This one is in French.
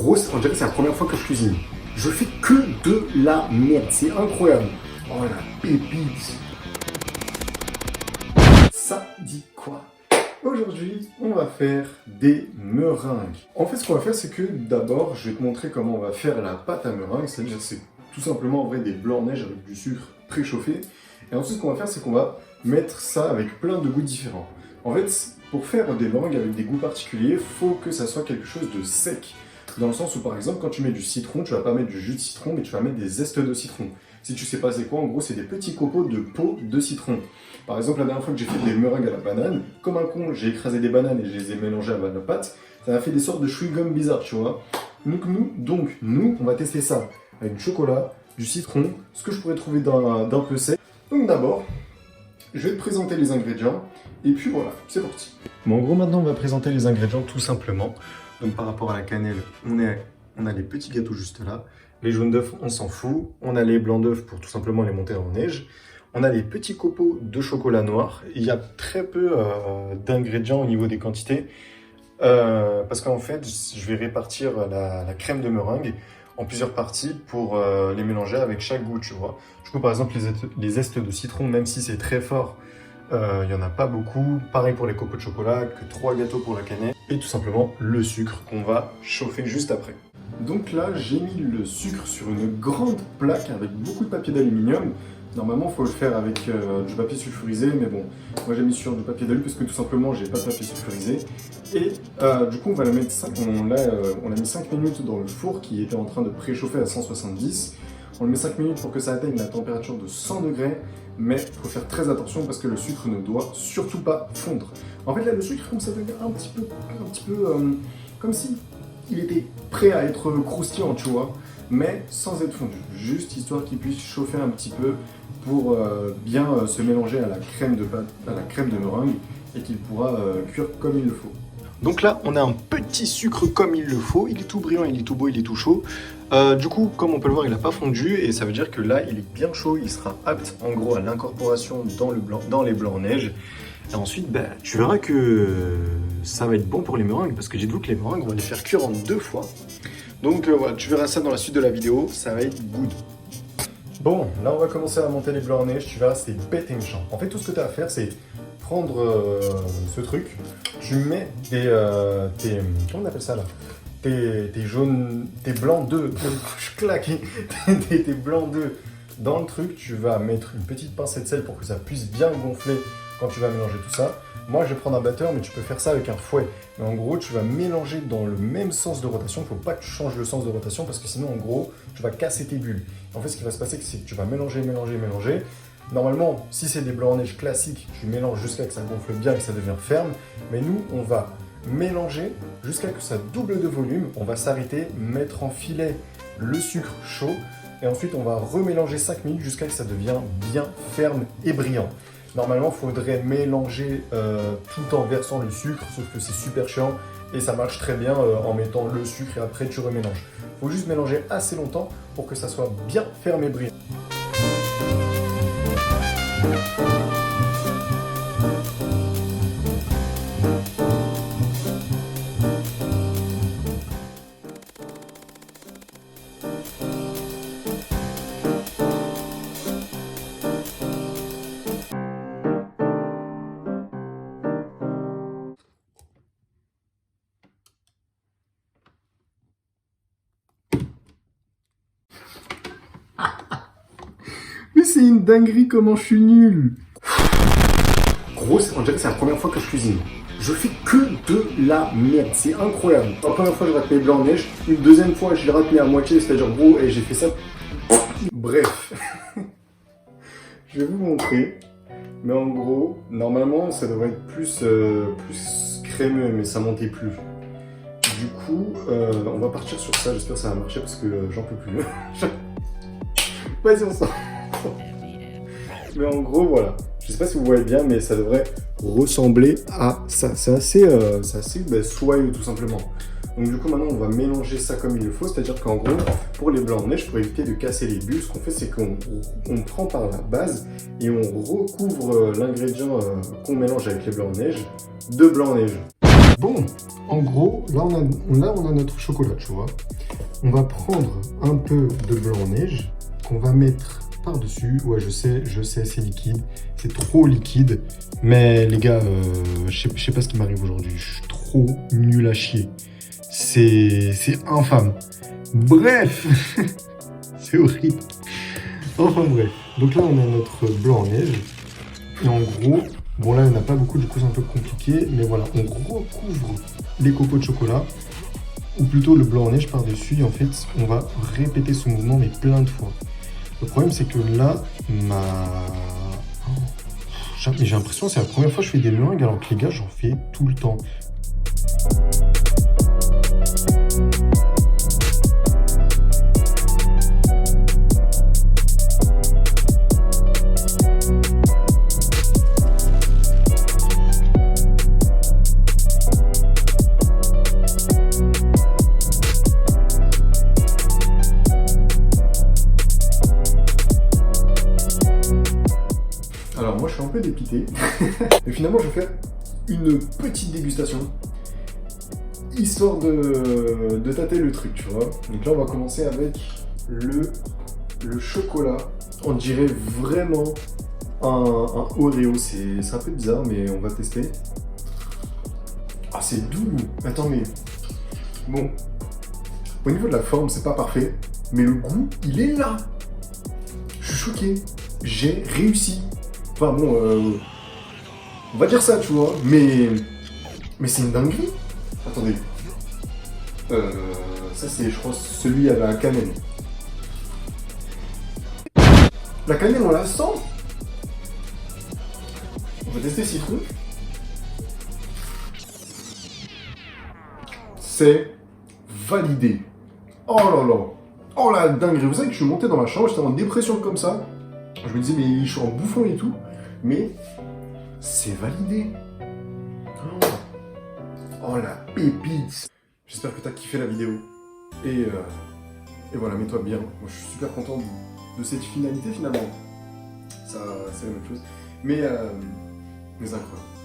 Grosse, on dirait que c'est la première fois que je cuisine. Je fais que de la merde, c'est incroyable. Oh la pépite. Ça dit quoi? Aujourd'hui, on va faire des meringues. En fait, ce qu'on va faire, c'est que d'abord, je vais te montrer comment on va faire la pâte à meringue. C'est-à-dire, c'est tout simplement en vrai des blancs neige avec du sucre préchauffé. Et ensuite, ce qu'on va faire, c'est qu'on va mettre ça avec plein de goûts différents. En fait, pour faire des meringues avec des goûts particuliers, il faut que ça soit quelque chose de sec. Dans le sens où, par exemple, quand tu mets du citron, tu vas pas mettre du jus de citron, mais tu vas mettre des zestes de citron. Si tu sais pas c'est quoi, en gros, c'est des petits copeaux de peau de citron. Par exemple, la dernière fois que j'ai fait des meringues à la banane, comme un con, j'ai écrasé des bananes et je les ai mélangées à la pâte. Ça m'a fait des sortes de chewing-gum bizarres, tu vois. Donc nous, on va tester ça avec du chocolat, du citron, ce que je pourrais trouver d'un peu sec. Donc d'abord, je vais te présenter les ingrédients, et puis voilà, c'est parti. Bon, en gros, maintenant, on va présenter les ingrédients tout simplement. Donc par rapport à la cannelle, on a les petits gâteaux juste là. Les jaunes d'œufs, on s'en fout. On a les blancs d'œufs pour tout simplement les monter en neige. On a les petits copeaux de chocolat noir. Il y a très peu d'ingrédients au niveau des quantités. Parce qu'en fait, je vais répartir la crème de meringue en plusieurs parties pour les mélanger avec chaque goût, tu vois. Du coup, par exemple, les zestes de citron, même si c'est très fort, il n'y en a pas beaucoup. Pareil pour les copeaux de chocolat, que 3 gâteaux pour la cannelle. Et tout simplement le sucre qu'on va chauffer juste après. Donc là, j'ai mis le sucre sur une grande plaque avec beaucoup de papier d'aluminium. Normalement, il faut le faire avec du papier sulfurisé, mais bon, moi j'ai mis sur du papier d'alu parce que tout simplement, j'ai pas de papier sulfurisé. Et du coup, on l'a mis 5 minutes dans le four qui était en train de préchauffer à 170. On le met 5 minutes pour que ça atteigne la température de 100 degrés, mais il faut faire très attention parce que le sucre ne doit surtout pas fondre. En fait, là, le sucre, comme ça devient un petit peu comme si il était prêt à être croustillant, tu vois, mais sans être fondu, juste histoire qu'il puisse chauffer un petit peu pour bien se mélanger à la crème de meringue et qu'il pourra cuire comme il le faut. Donc là, on a un petit sucre comme il le faut, il est tout brillant, il est tout beau, il est tout chaud. Du coup, comme on peut le voir, il n'a pas fondu et ça veut dire que là, il est bien chaud, il sera apte en gros à l'incorporation dans les blancs en neige. Et ensuite, tu verras que ça va être bon pour les meringues parce que dites-vous que les meringues, on va les faire cuire en 2 fois. Donc voilà, tu verras ça dans la suite de la vidéo, ça va être good. Bon, là on va commencer à monter les blancs en neige, tu verras, c'est bête et méchant. En fait, tout ce que tu as à faire, c'est prendre ce truc, tu mets comment on appelle ça là? Tes blancs d'œufs, je claque, tes blancs d'œufs dans le truc, tu vas mettre une petite pincée de sel pour que ça puisse bien gonfler quand tu vas mélanger tout ça. Moi, je vais prendre un batteur, mais tu peux faire ça avec un fouet. Mais en gros, tu vas mélanger dans le même sens de rotation. Il ne faut pas que tu changes le sens de rotation parce que sinon, en gros, tu vas casser tes bulles. En fait, ce qui va se passer, c'est que tu vas mélanger. Normalement, si c'est des blancs en neige classiques, tu mélanges jusqu'à ce que ça gonfle bien et que ça devient ferme. Mais nous, on va mélanger jusqu'à ce que ça double de volume. On va s'arrêter, mettre en filet le sucre chaud. Et ensuite, on va remélanger 5 minutes jusqu'à ce que ça devienne bien ferme et brillant. Normalement, il faudrait mélanger tout en versant le sucre, sauf que c'est super chiant et ça marche très bien en mettant le sucre et après tu remélanges. Il faut juste mélanger assez longtemps pour que ça soit bien ferme et brillant. Mais c'est une dinguerie comment je suis nul. Gros, on dirait que c'est la première fois que je cuisine. Je fais que de la merde, c'est incroyable. La première fois, je rate mes blancs en neige. Une deuxième fois, je les rate à moitié, c'est-à-dire gros, et j'ai fait ça. Bref. Je vais vous montrer. Mais en gros, normalement, ça devrait être plus crémeux, mais ça montait plus. Du coup, on va partir sur ça. J'espère que ça va marcher parce que j'en peux plus. Vas-y, on sort. Mais en gros, voilà. Je sais pas si vous voyez bien, mais ça devrait ressembler à ça. C'est assez soyeux, tout simplement. Donc du coup, maintenant, on va mélanger ça comme il le faut. C'est-à-dire qu'en gros, pour les blancs en neige, pour éviter de casser les bulles, ce qu'on fait, c'est qu'on prend par la base et on recouvre l'ingrédient qu'on mélange avec les blancs en neige de blanc en neige. Bon, en gros, là on a notre chocolat, tu vois. On va prendre un peu de blanc en neige qu'on va mettre par-dessus. Ouais, je sais, c'est liquide. C'est trop liquide. Mais les gars, je sais pas ce qui m'arrive aujourd'hui. Je suis trop nul à chier. C'est infâme. Bref, c'est horrible. Enfin bref. Donc là, on a notre blanc en neige. Et en gros, bon là, il n'y en a pas beaucoup, du coup, c'est un peu compliqué. Mais voilà, on recouvre les cocos de chocolat. Ou plutôt le blanc en neige par-dessus. Et en fait, on va répéter ce mouvement, mais plein de fois. Le problème, c'est que là, j'ai l'impression que c'est la première fois que je fais des meringues, alors que les gars, j'en fais tout le temps. Alors moi je suis un peu dépité, mais finalement je vais faire une petite dégustation, histoire de tâter le truc, tu vois. Donc là on va commencer avec le chocolat. On dirait vraiment un Oreo, c'est un peu bizarre mais on va tester. Ah c'est doux, attends mais... Bon, au niveau de la forme c'est pas parfait, mais le goût il est là. Je suis choqué, j'ai réussi. Enfin bon, on va dire ça, tu vois, mais c'est une dinguerie. Attendez. Ça c'est, je crois, celui à la cannelle. La cannelle, on la sent. On va tester citron. C'est validé. Oh là là. Oh la dinguerie. Vous savez que je suis monté dans ma chambre, j'étais en dépression comme ça. Je me disais, mais je suis en bouffon et tout. Mais c'est validé. Oh la pépite. J'espère que tu as kiffé la vidéo. Et voilà, mets-toi bien. Moi je suis super content de cette finalité finalement. Ça, c'est la même chose. Mais incroyable.